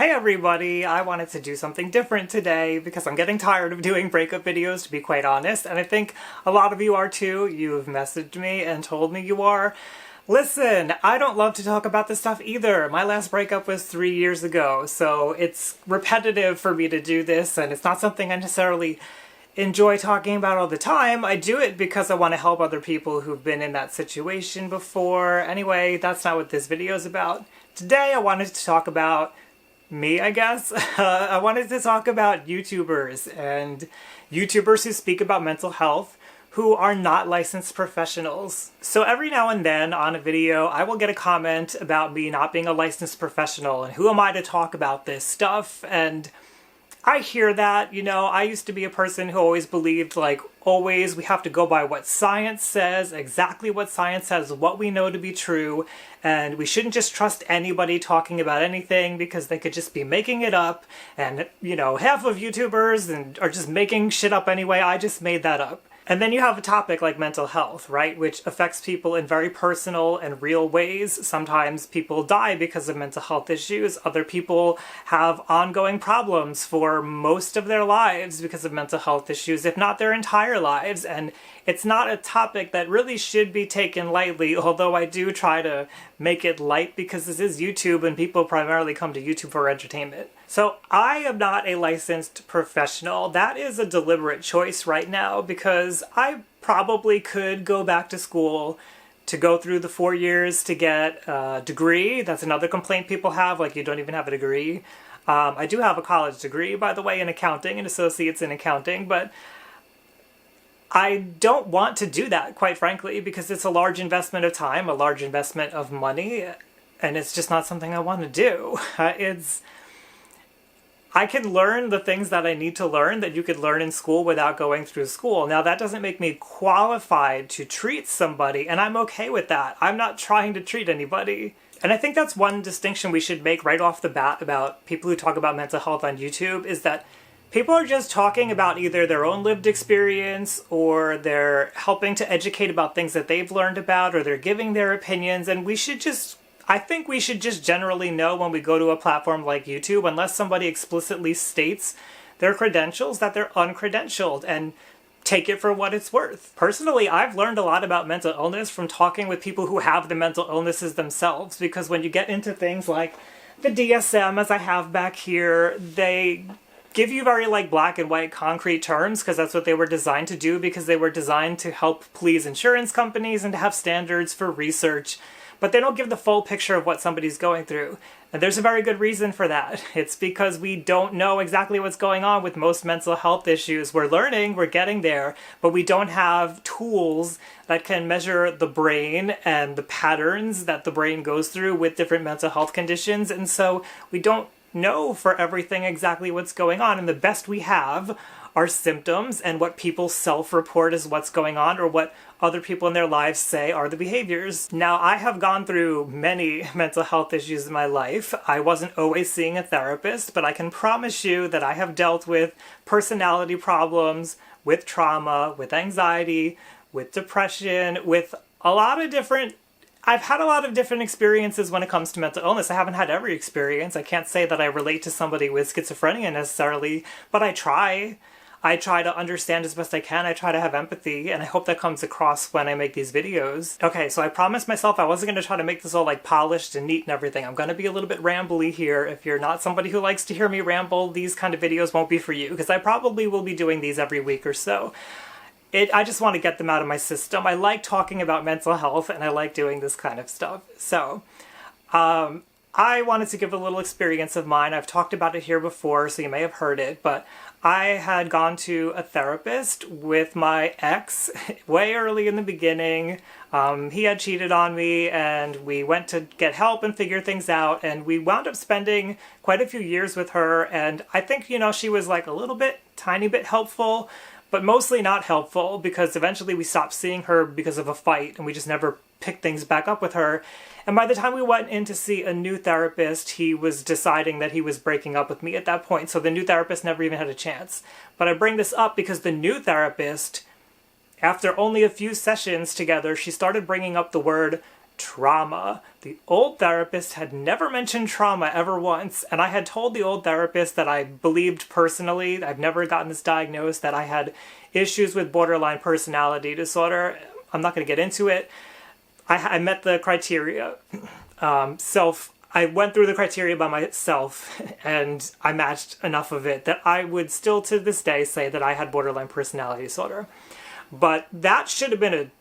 Hey everybody, I wanted to do something different today because I'm getting tired of doing breakup videos, to be quite honest, and I think a lot of you are too. You've messaged me and told me you are. Listen, I don't love to talk about this stuff either. My last breakup was 3 years ago, so it's repetitive for me to do this, and it's not something I necessarily enjoy talking about all the time. I do it because I want to help other people who've been in that situation before. Anyway, that's not what this video is about. Today I wanted to talk about me, I guess. I wanted to talk about YouTubers and YouTubers who speak about mental health who are not licensed professionals. So every now and then on a video, I will get a comment about me not being a licensed professional and who am I to talk about this stuff, and I hear that, you know. I used to be a person who always believed, like, always we have to go by what science says, exactly what science says, what we know to be true, and we shouldn't just trust anybody talking about anything because they could just be making it up, and, you know, half of YouTubers are just making shit up anyway. I just made that up. And then you have a topic like mental health, right, which affects people in very personal and real ways. Sometimes people die because of mental health issues. Other people have ongoing problems for most of their lives because of mental health issues, if not their entire lives. And it's not a topic that really should be taken lightly, although I do try to make it light because this is YouTube and people primarily come to YouTube for entertainment. So I am not a licensed professional. That is a deliberate choice right now because I probably could go back to school to go through the 4 years to get a degree. That's another complaint people have, like you don't even have a degree. I do have a college degree, by the way, in accounting, an associate's in accounting, but I don't want to do that, quite frankly, because it's a large investment of time, a large investment of money, and it's just not something I want to do. I can learn the things that I need to learn that you could learn in school without going through school. Now, that doesn't make me qualified to treat somebody, and I'm okay with that. I'm not trying to treat anybody. And I think that's one distinction we should make right off the bat about people who talk about mental health on YouTube, is that people are just talking about either their own lived experience, or they're helping to educate about things that they've learned about, or they're giving their opinions, and I think we should just generally know when we go to a platform like YouTube, unless somebody explicitly states their credentials, that they're uncredentialed, and take it for what it's worth. Personally, I've learned a lot about mental illness from talking with people who have the mental illnesses themselves, because when you get into things like the DSM, as I have back here, they give you very like black and white concrete terms because that's what they were designed to do, because they were designed to help please insurance companies and to have standards for research. But they don't give the full picture of what somebody's going through. And there's a very good reason for that. It's because we don't know exactly what's going on with most mental health issues. We're learning, we're getting there, but we don't have tools that can measure the brain and the patterns that the brain goes through with different mental health conditions. And so we don't know for everything exactly what's going on. And the best we have are symptoms and what people self-report as what's going on, or what other people in their lives say are the behaviors. Now, I have gone through many mental health issues in my life. I wasn't always seeing a therapist, but I can promise you that I have dealt with personality problems, with trauma, with anxiety, with depression, with a lot of different I've had a lot of different experiences when it comes to mental illness. I haven't had every experience. I can't say that I relate to somebody with schizophrenia necessarily, but I try. I try to understand as best I can. I try to have empathy, and I hope that comes across when I make these videos. Okay, so I promised myself I wasn't going to try to make this all like polished and neat and everything. I'm going to be a little bit rambly here. If you're not somebody who likes to hear me ramble, these kind of videos won't be for you, because I probably will be doing these every week or so. I just want to get them out of my system. I like talking about mental health, and I like doing this kind of stuff. So, I wanted to give a little experience of mine. I've talked about it here before, so you may have heard it, but I had gone to a therapist with my ex way early in the beginning. He had cheated on me, and we went to get help and figure things out, and we wound up spending quite a few years with her, and I think, you know, she was like a little bit, tiny bit helpful, but mostly not helpful, because eventually we stopped seeing her because of a fight, and we just never picked things back up with her. And by the time we went in to see a new therapist, he was deciding that he was breaking up with me at that point, so the new therapist never even had a chance. But I bring this up because the new therapist, after only a few sessions together, she started bringing up the word trauma. The old therapist had never mentioned trauma ever once, and I had told the old therapist that I believed personally, I've never gotten this diagnosed, that I had issues with borderline personality disorder. I'm not going to get into it. I met the criteria. I went through the criteria by myself, and I matched enough of it that I would still to this day say that I had borderline personality disorder. But that should have been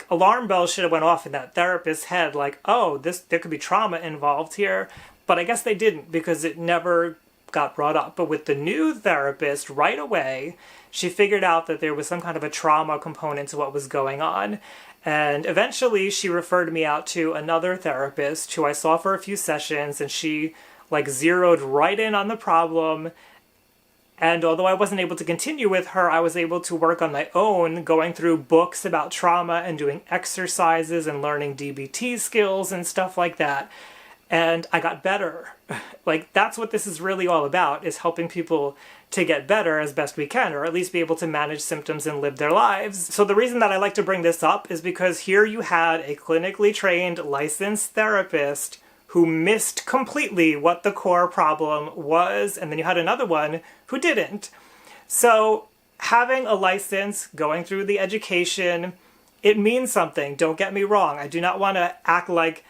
alarm bells should have went off in that therapist's head, like, oh, there could be trauma involved here. But I guess they didn't, because it never got brought up. But with the new therapist, right away, she figured out that there was some kind of a trauma component to what was going on. And eventually she referred me out to another therapist who I saw for a few sessions, and she zeroed right in on the problem. And although I wasn't able to continue with her, I was able to work on my own, going through books about trauma and doing exercises and learning DBT skills and stuff like that. And I got better. That's what this is really all about, is helping people to get better as best we can, or at least be able to manage symptoms and live their lives. So the reason that I like to bring this up is because here you had a clinically trained, licensed therapist who missed completely what the core problem was, and then you had another one who didn't. So having a license, going through the education, it means something. Don't get me wrong. I do not want to act like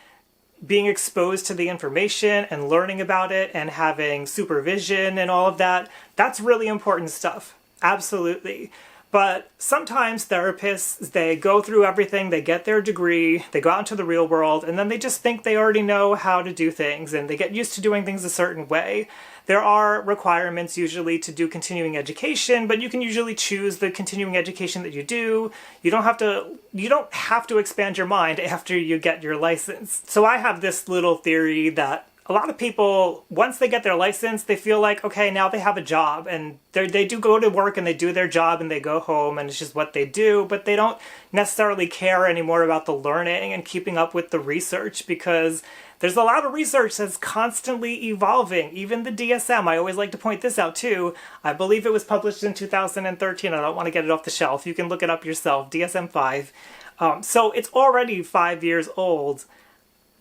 being exposed to the information and learning about it and having supervision and all of that, that's really important stuff. Absolutely. But sometimes therapists, they go through everything, they get their degree, they go out into the real world, and then they just think they already know how to do things, and they get used to doing things a certain way. There are requirements usually to do continuing education, but you can usually choose the continuing education that you do. You don't have to expand your mind after you get your license. So I have this little theory that a lot of people, once they get their license, they feel like, okay, now they have a job, and they do go to work and they do their job and they go home and it's just what they do, but they don't necessarily care anymore about the learning and keeping up with the research, because there's a lot of research that's constantly evolving. Even the DSM, I always like to point this out too. I believe it was published in 2013. I don't want to get it off the shelf. You can look it up yourself, DSM-5. So it's already 5 years old.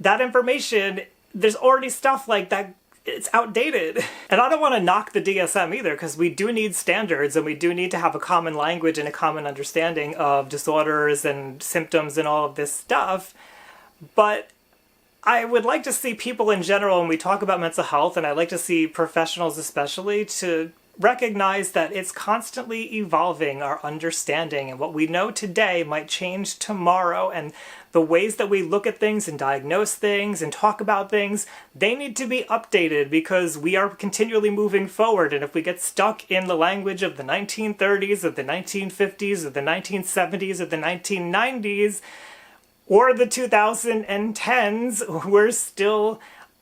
That information, there's already stuff like that, it's outdated. And I don't want to knock the DSM either, because we do need standards and we do need to have a common language and a common understanding of disorders and symptoms and all of this stuff. But I would like to see people in general, when we talk about mental health, and I like to see professionals especially, to recognize that it's constantly evolving, our understanding, and what we know today might change tomorrow, and the ways that we look at things and diagnose things and talk about things, they need to be updated, because we are continually moving forward. And if we get stuck in the language of the 1930s, of the 1950s, of the 1970s, of the 1990s, or the 2010s, we're still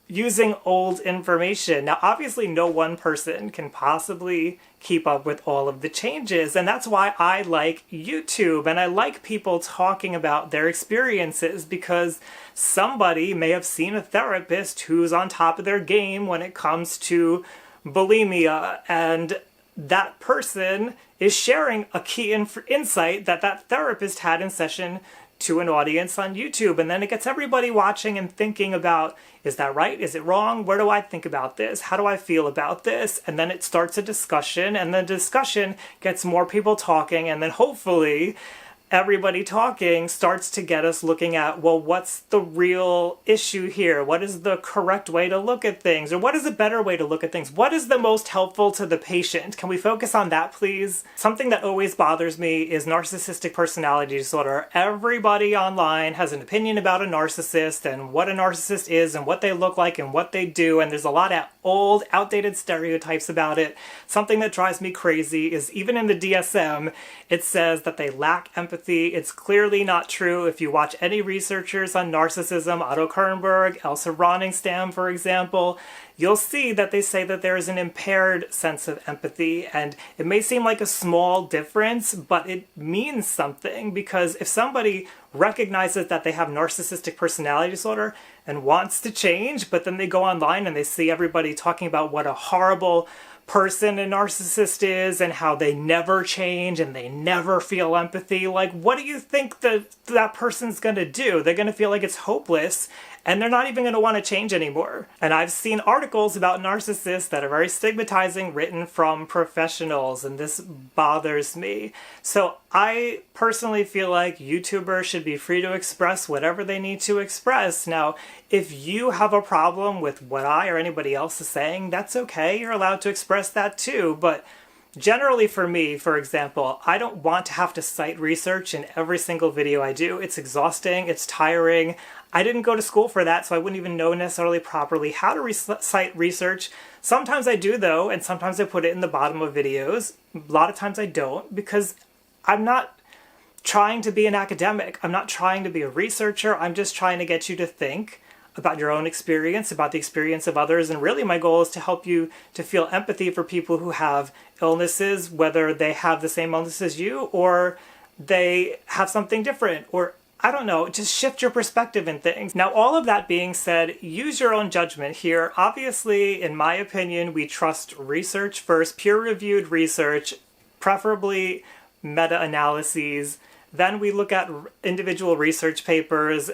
using old information. Now, obviously, no one person can possibly keep up with all of the changes, and that's why I like YouTube, and I like people talking about their experiences, because somebody may have seen a therapist who's on top of their game when it comes to bulimia, and that person is sharing a key insight that therapist had in session to an audience on YouTube, and then it gets everybody watching and thinking about, is that right? Is it wrong? Where do I think about this? How do I feel about this? And then it starts a discussion, and the discussion gets more people talking, and then hopefully everybody talking starts to get us looking at, well, what's the real issue here? What is the correct way to look at things? Or what is a better way to look at things? What is the most helpful to the patient? Can we focus on that, please? Something that always bothers me is narcissistic personality disorder. Everybody online has an opinion about a narcissist and what a narcissist is and what they look like and what they do, and there's a lot of old, outdated stereotypes about it. Something that drives me crazy is even in the DSM, it says that they lack empathy. It's clearly not true. If you watch any researchers on narcissism, Otto Kernberg, Elsa Roningstam, for example, you'll see that they say that there is an impaired sense of empathy, and it may seem like a small difference, but it means something, because if somebody recognizes that they have narcissistic personality disorder, and wants to change, but then they go online and they see everybody talking about what a horrible person a narcissist is and how they never change and they never feel empathy. Like, what do you think that person's gonna do? They're gonna feel like it's hopeless and they're not even gonna want to change anymore. And I've seen articles about narcissists that are very stigmatizing written from professionals, and this bothers me. So I personally feel like YouTubers should be free to express whatever they need to express. Now, if you have a problem with what I or anybody else is saying, that's okay. You're allowed to express that too. But generally for me, for example, I don't want to have to cite research in every single video I do. It's exhausting, it's tiring. I didn't go to school for that, so I wouldn't even know necessarily properly how to cite research. Sometimes I do though, and sometimes I put it in the bottom of videos. A lot of times I don't, because I'm not trying to be an academic. I'm not trying to be a researcher. I'm just trying to get you to think about your own experience, about the experience of others, and really my goal is to help you to feel empathy for people who have illnesses, whether they have the same illness as you or they have something different, or I don't know, just shift your perspective in things. Now, all of that being said, use your own judgment here. Obviously, in my opinion, we trust research first, peer-reviewed research, preferably meta-analyses. Then we look at individual research papers,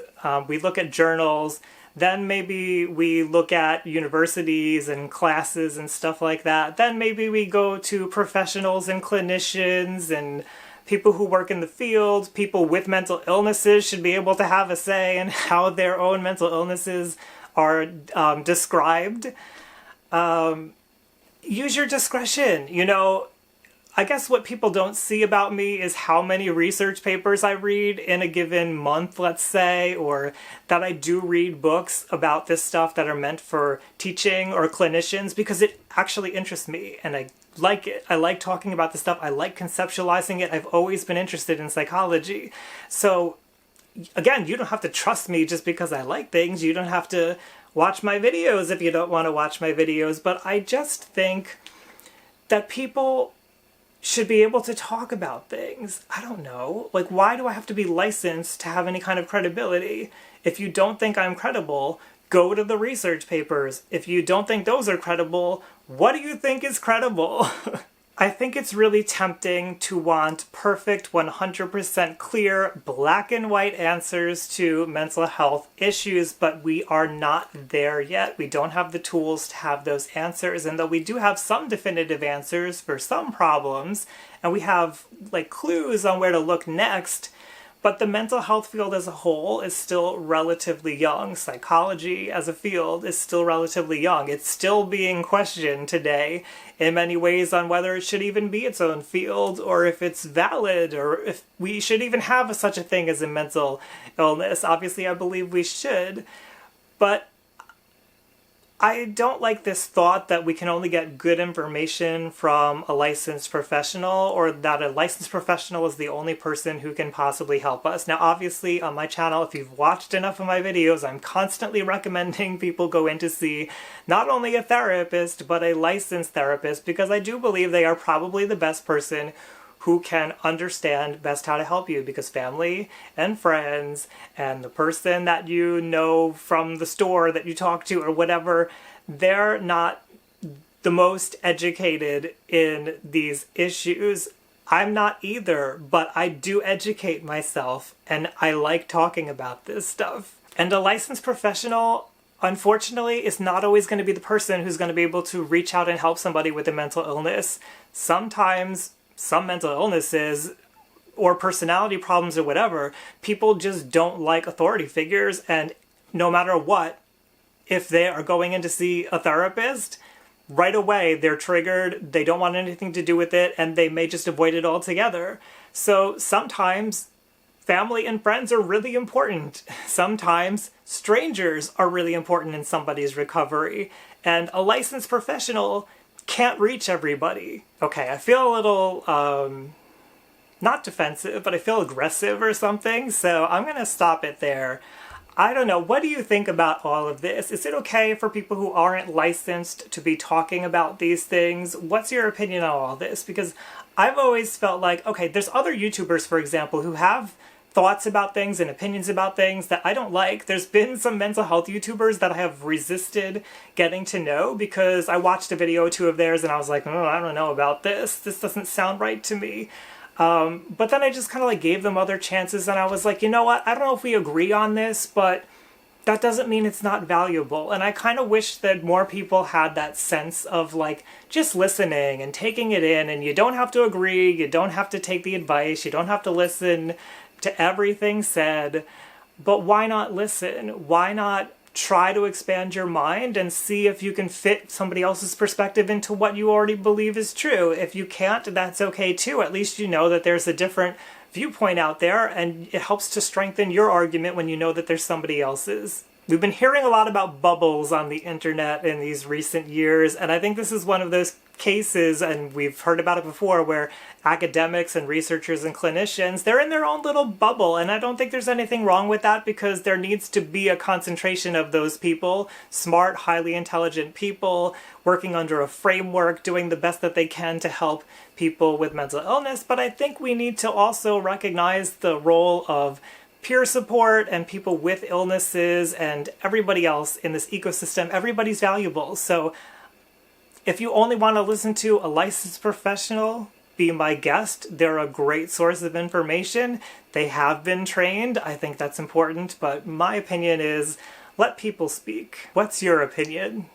we look at journals, then maybe we look at universities and classes and stuff like that. Then maybe we go to professionals and clinicians and people who work in the field. People with mental illnesses should be able to have a say in how their own mental illnesses are described. Use your discretion. You know, I guess what people don't see about me is how many research papers I read in a given month, let's say, or that I do read books about this stuff that are meant for teaching or clinicians, because it actually interests me and I like it. I like talking about this stuff. I like conceptualizing it. I've always been interested in psychology. So again, you don't have to trust me just because I like things. You don't have to watch my videos if you don't want to watch my videos. But I just think that people should be able to talk about things. I don't know. Like, why do I have to be licensed to have any kind of credibility? If you don't think I'm credible, go to the research papers. If you don't think those are credible, what do you think is credible? I think it's really tempting to want perfect, 100% clear, black and white answers to mental health issues, but we are not there yet. We don't have the tools to have those answers, and though we do have some definitive answers for some problems, and we have like clues on where to look next, but the mental health field as a whole is still relatively young. Psychology as a field is still relatively young. It's still being questioned today in many ways on whether it should even be its own field, or if it's valid, or if we should even have such a thing as a mental illness. Obviously, I believe we should, but I don't like this thought that we can only get good information from a licensed professional, or that a licensed professional is the only person who can possibly help us. Now, obviously, on my channel, if you've watched enough of my videos, I'm constantly recommending people go in to see not only a therapist, but a licensed therapist, because I do believe they are probably the best person who can understand best how to help you, because family and friends and the person that you know from the store that you talk to or whatever, they're not the most educated in these issues. I'm not either, but I do educate myself and I like talking about this stuff. And a licensed professional, unfortunately, is not always going to be the person who's going to be able to reach out and help somebody with a mental illness. Sometimes some mental illnesses or personality problems or whatever, people just don't like authority figures, and no matter what, if they are going in to see a therapist, right away they're triggered, they don't want anything to do with it, and they may just avoid it altogether. So sometimes family and friends are really important. Sometimes strangers are really important in somebody's recovery, and a licensed professional can't reach everybody. Okay, I feel a little, not defensive, but I feel aggressive or something, so I'm gonna stop it there. I don't know, what do you think about all of this? Is it okay for people who aren't licensed to be talking about these things? What's your opinion on all this? Because I've always felt like, okay, there's other YouTubers, for example, who have thoughts about things and opinions about things that I don't like. There's been some mental health YouTubers that I have resisted getting to know because I watched a video or two of theirs and I was like, oh, I don't know about this. This doesn't sound right to me. But then I just kind of like gave them other chances and I was like, you know what? I don't know if we agree on this, but that doesn't mean it's not valuable. And I kind of wish that more people had that sense of like just listening and taking it in, and you don't have to agree, you don't have to take the advice, you don't have to listen to everything said, but why not listen? Why not try to expand your mind and see if you can fit somebody else's perspective into what you already believe is true? If you can't, that's okay too. At least you know that there's a different viewpoint out there, and it helps to strengthen your argument when you know that there's somebody else's. We've been hearing a lot about bubbles on the internet in these recent years, and I think this is one of those cases, and we've heard about it before, where academics and researchers and clinicians, they're in their own little bubble, and I don't think there's anything wrong with that because there needs to be a concentration of those people, smart, highly intelligent people, working under a framework, doing the best that they can to help people with mental illness. But I think we need to also recognize the role of peer support and people with illnesses and everybody else in this ecosystem. Everybody's valuable. So if you only want to listen to a licensed professional be my guest, they're a great source of information. They have been trained. I think that's important, but my opinion is let people speak. What's your opinion?